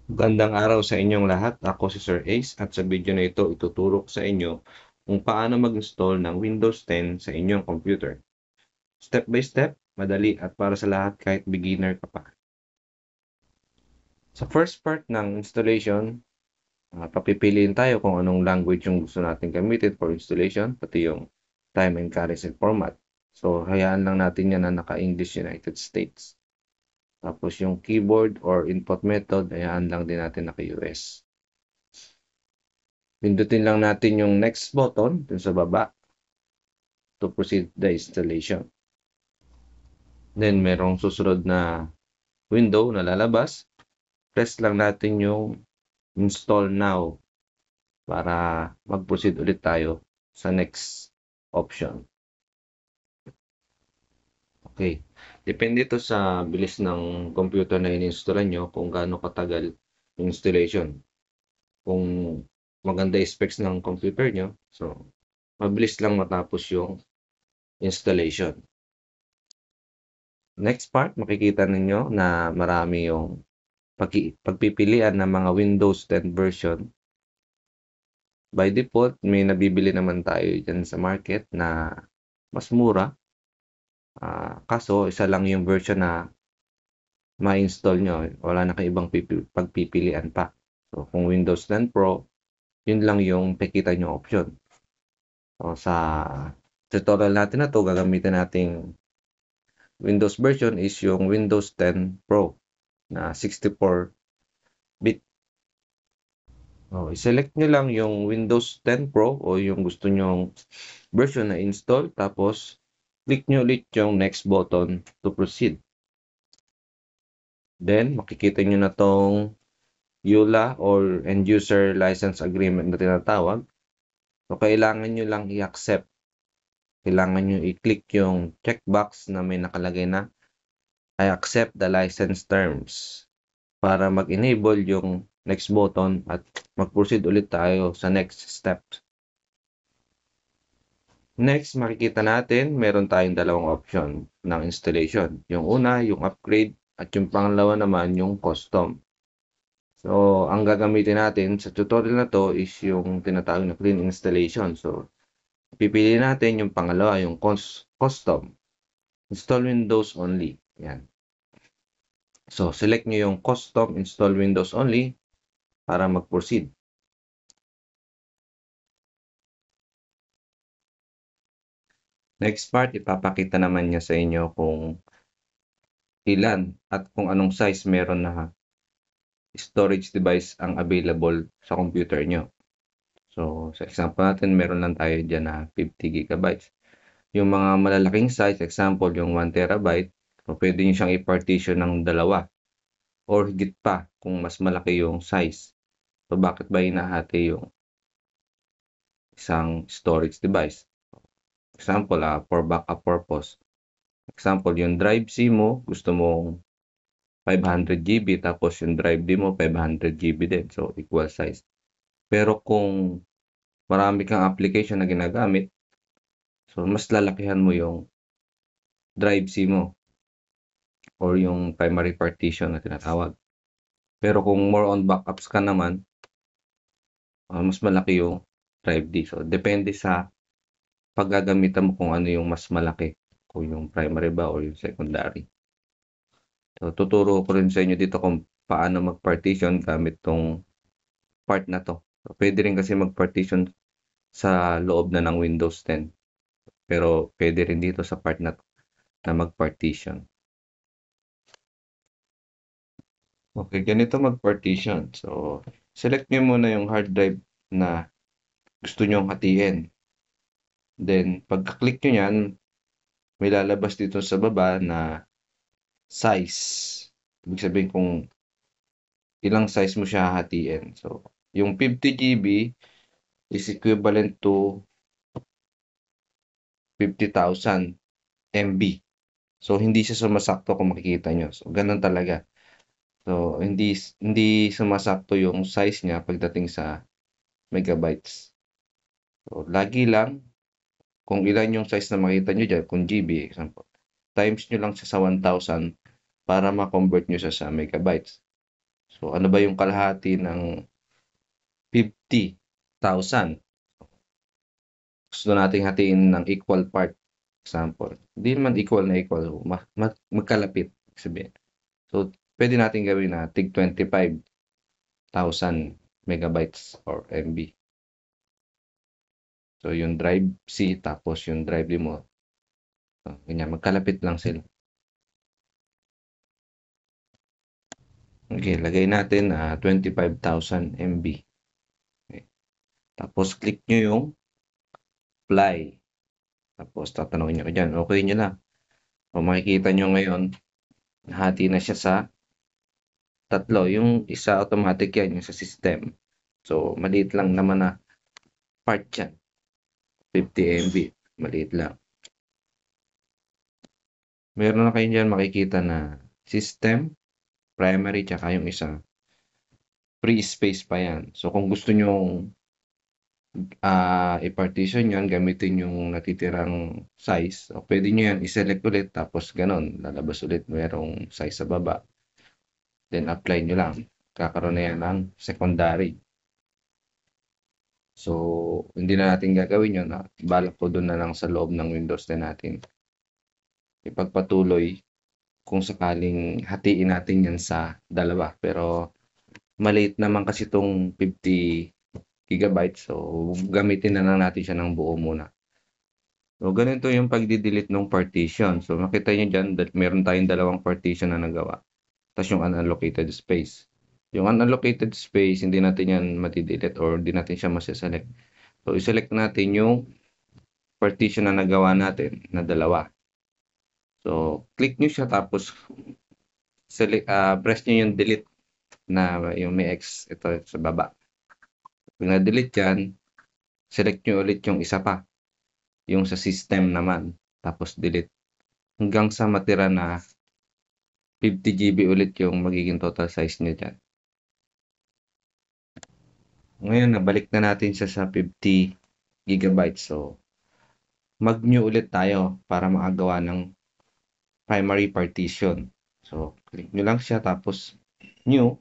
Magandang araw sa inyong lahat. Ako si Sir Ace at sa video na ito ituturo ko sa inyo kung paano mag-install ng Windows 10 sa inyong computer. Step by step, madali at para sa lahat kahit beginner ka pa. Sa first part ng installation, papipiliin tayo kung anong language yung gusto natin gamitin for installation, pati yung time and currency format. So, hayaan lang natin yan na naka-English United States. Tapos yung keyboard or input method, hayaan lang din natin naka-US. Pindutin lang natin yung next button dun sa baba to proceed the installation. Then, merong susunod na window na lalabas. Press lang natin yung install now para mag-proceed ulit tayo sa next option. Okay. Depende ito sa bilis ng computer na in-installan nyo kung gaano katagal yung installation. Kung maganda yung specs ng computer nyo, so mabilis lang matapos yung installation. Next part, makikita ninyo na marami yung pagpipilian ng mga Windows 10 version. By default, may nabibili naman tayo dyan sa market na mas mura. Kaso, isa lang yung version na ma-install nyo. Wala na kayong ibang pagpipilian pa. So, kung Windows 10 Pro, yun lang yung pakita nyo option. So, sa tutorial natin na to, gagamitin nating Windows version is yung Windows 10 Pro na 64-bit. I-select nyo lang yung Windows 10 Pro o yung gusto nyong version na install. Tapos, click nyo ulit yung next button to proceed. Then, makikita nyo na tong EULA or End User License Agreement na tinatawag. So, kailangan nyo lang i-accept. Kailangan nyo i-click yung checkbox na may nakalagay na I accept the license terms para mag-enable yung next button at mag-proceed ulit tayo sa next step. Next, makikita natin, meron tayong dalawang option ng installation. Yung una, yung upgrade, at yung pangalawa naman, yung custom. So, ang gagamitin natin sa tutorial na to is yung tinatawag na clean installation. So, pipili natin yung pangalawa, yung custom. Install Windows only. Yan. So, select nyo yung custom install Windows only para mag-proceed. Next part, ipapakita naman niya sa inyo kung ilan at kung anong size meron na storage device ang available sa computer nyo. So, sa example natin, meron lang tayo dyan na 50 gigabytes. Yung mga malalaking size, example, yung 1 terabyte, so pwede nyo siyang i-partition ng dalawa or higit pa kung mas malaki yung size. So, bakit ba hinahati yung isang storage device? Example, for backup purpose. Example, yung drive C mo, gusto mong 500 GB tapos yung drive D mo 500 GB din. So, equal size. Pero kung marami kang application na ginagamit, so mas lalakihan mo yung drive C mo or yung primary partition na tinatawag. Pero kung more on backups ka naman, mas malaki yung drive D. So, depende sa paggagamitan mo kung ano yung mas malaki. Kung yung primary ba or yung secondary. So, tuturo ko rin sa inyo dito kung paano mag-partition gamit tong part na to. So, pwede rin kasi mag-partition sa loob na ng Windows 10. Pero pwede rin dito sa part na mag-partition. Okay, ganito mag-partition. So, select nyo muna yung hard drive na gusto nyong hatiin. Then, pagka-click nyo yan, may lalabas dito sa baba na size. Ibig sabihin kung ilang size mo siya hahatiin. So, yung 50 GB is equivalent to 50,000 MB. So, hindi siya sumasakto kung makikita nyo. So, ganun talaga. So, hindi sumasakto yung size niya pagdating sa megabytes. So, lagi lang, kung ilan yung size na makita nyo dyan, kung GB, example, times nyo lang siya sa 1,000 para ma-convert nyo siya sa megabytes. So, ano ba yung kalahati ng 50,000? Gusto nating hatiin ng equal part. Example, hindi naman equal na equal, magkalapit sabihin. So, pwede natin gawin na tig 25,000 megabytes or MB. So, yung drive C tapos yung drive D mo, ganyan, magkalapit lang sila. Okay, lagay natin 25,000 MB. Okay. Tapos, click nyo yung apply. Tapos, tatanungin nyo dyan, okay nyo na. O makikita nyo ngayon, nahati na siya sa tatlo. Yung isa automatic yan, yung sa system. So, maliit lang naman na part yan. 50 MB. Maliit lang. Meron na kayo dyan makikita na system, primary, tsaka yung isa. Free space pa yan. So, kung gusto nyo i-partition yan, gamitin yung natitirang size. O pwede nyo yan i-select ulit, tapos ganon, lalabas ulit merong size sa baba. Then, apply nyo lang. Kakaroon na yan ng secondary. So, hindi na natin gagawin yun. Balak ko doon na lang sa loob ng Windows 10 natin. Ipagpatuloy kung sakaling hatiin natin yan sa dalawa. Pero, maliit naman kasi itong 50 gigabytes. So, gamitin na lang natin siya ng buo muna. So, ganito yung pagdi-delete ng partition. So, makita nyo dyan, meron tayong dalawang partition na nagawa. Tapos yung unallocated space. Yung unallocated space, hindi natin yan mati-delete or hindi natin siya masiselect. So, iselect natin yung partition na nagawa natin na dalawa. So, click nyo siya tapos press nyo yung delete na yung may X ito sa baba. Pag na-delete yan, select nyo ulit yung isa pa. Yung sa system naman. Tapos delete. Hanggang sa matira na 50 GB ulit yung magiging total size nyo dyan. Ngayon, nabalik na natin siya sa 50 gigabytes. So, mag-new ulit tayo para makagawa ng primary partition. So, click nyo lang siya tapos new.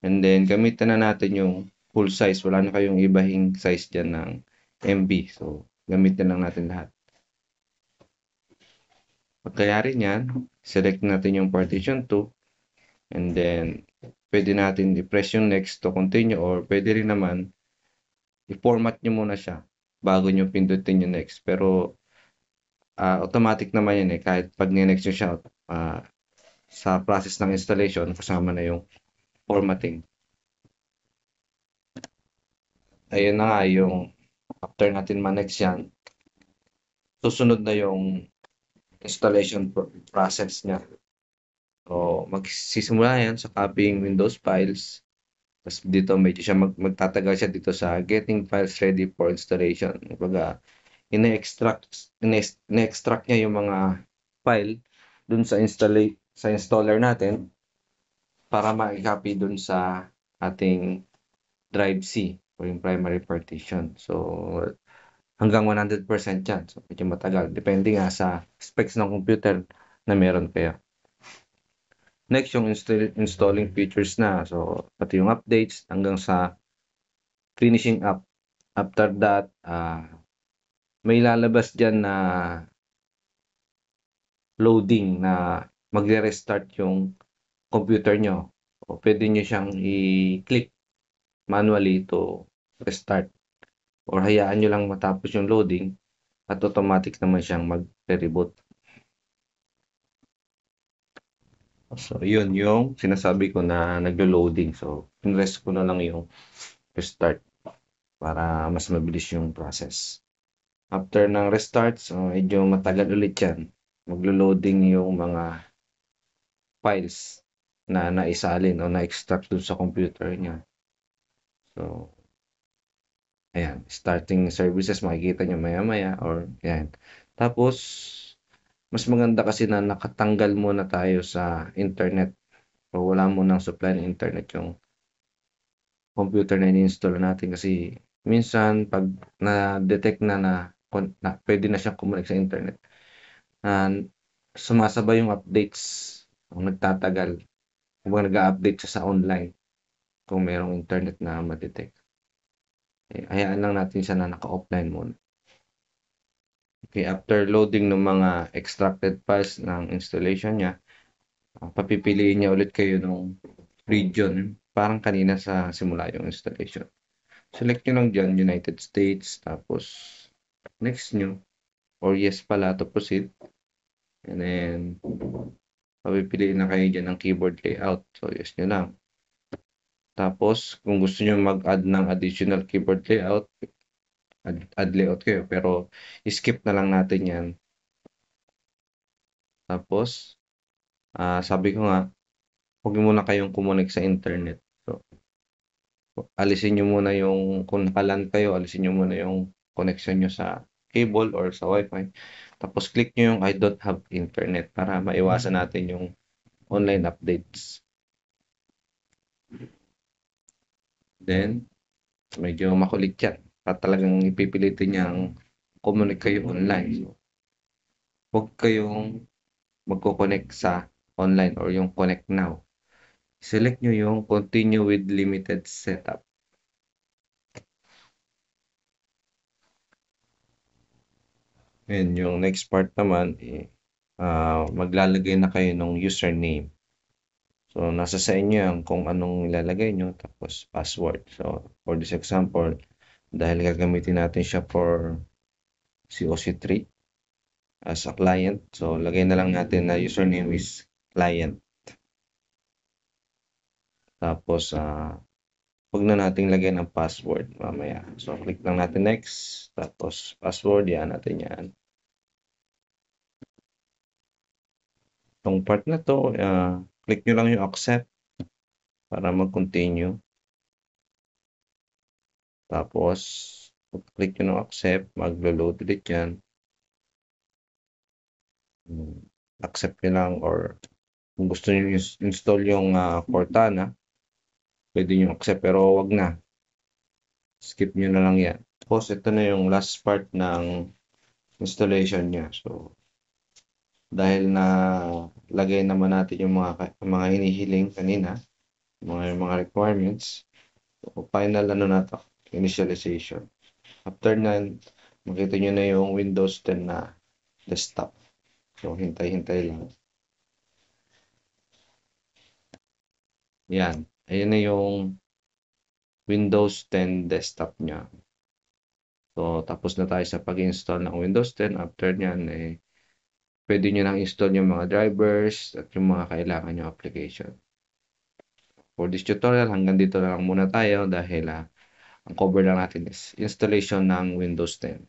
And then, gamitin na natin yung full size. Wala na kayong ibahing size dyan ng MB. So, gamitin lang natin lahat. Pagkayari niyan, select natin yung partition 2. And then, pwede natin i-press yung next to continue or pwede rin naman i-format nyo muna siya bago nyo pindutin yung next. Pero, automatic naman yan kahit pag ni-next nyo siya sa process ng installation, kasama na yung formatting. Ayun na nga yung after natin ma-next yan, susunod na yung installation process niya. So, magsisimula yan sa copying Windows files. Tapos dito medyo siya magtatagal siya dito sa getting files ready for installation. Kumbaga, ine-extract niya yung mga file dun sa installer natin para ma-copy dun sa ating drive C o yung primary partition. So, hanggang 100% yan. So, medyo matagal. Depende nga sa specs ng computer na meron kayo. Next, yung installing features na. So, pati yung updates hanggang sa finishing up. After that, may lalabas dyan na loading na magre-restart yung computer nyo. O pwede nyo siyang i-click manually to restart. Or hayaan nyo lang matapos yung loading at automatic naman siyang mag-reboot. So, yun yung sinasabi ko na naglo-loading. So, pinrest ko na lang yung restart para mas mabilis yung process. After ng restart, so medyo matagal ulit yan. Maglo-loading yung mga files na naisalin o na-extract dun sa computer niya. So, ayan. Starting services, makikita nyo maya-maya or ayan. Tapos, mas maganda kasi na nakatanggal muna tayo sa internet o wala munang supply ng internet yung computer na ini-install natin kasi minsan pag na-detect na pwede na siyang connect sa internet, sumasabay yung updates o nagtatagal. kung nag-a-update siya sa online kung merong internet na ma-detect. Hayaan lang natin siya na naka-offline muna. Okay, after loading ng mga extracted files ng installation niya, papipiliin niya ulit kayo ng region, parang kanina sa simula yung installation. Select nyo lang dyan, United States, tapos next nyo, or yes pala to proceed. And then, papipiliin na kayo dyan ng keyboard layout. So, yes nyo lang. Tapos, kung gusto nyo mag-add ng additional keyboard layout, add layout kayo. Pero, skip na lang natin yan. Tapos, sabi ko nga, huwag muna kayong kumunik sa internet. So, alisin nyo muna yung, kung nakalan kayo, alisin nyo muna yung connection nyo sa cable or sa wifi. Tapos, click nyo yung I don't have internet para maiwasan natin yung online updates. Then, medyo makulit yan. At talagang ipipilitin niyang kumunik kayo online. So, huwag kayong magko-connect sa online or yung connect now. Select nyo yung continue with limited setup. And yung next part naman, maglalagay na kayo ng username. So, nasa sa inyo yan kung anong ilalagay nyo, tapos password. So, for this example, dahil gagamitin natin siya for COC3 as a client, so lagay na lang natin na username is client. Tapos, huwag na nating lagyan ng password mamaya. So, click lang natin next. Tapos, password, yan natin yan. Itong part na to, click nyo lang yung accept para mag-continue. Tapos, click nyo ng accept, maglo-load ulit yan. Accept nyo lang or kung gusto nyo install yung Cortana, pwede nyo accept pero wag na. Skip nyo na lang yan. Tapos, ito na yung last part ng installation niya. So, dahil na lagay naman natin yung mga hinihiling kanina, mga requirements, so, final na to, initialization. After nan, makita nyo na yung Windows 10 na desktop. So, hintay-hintay lang. Yan. Ayan na yung Windows 10 desktop niya. So, tapos na tayo sa pag-install ng Windows 10. After nyan, pwede nyo nang install yung mga drivers at yung mga kailangan nyo application. For this tutorial, hanggang dito na lang muna tayo dahil ang cover lang natin is installation ng Windows 10.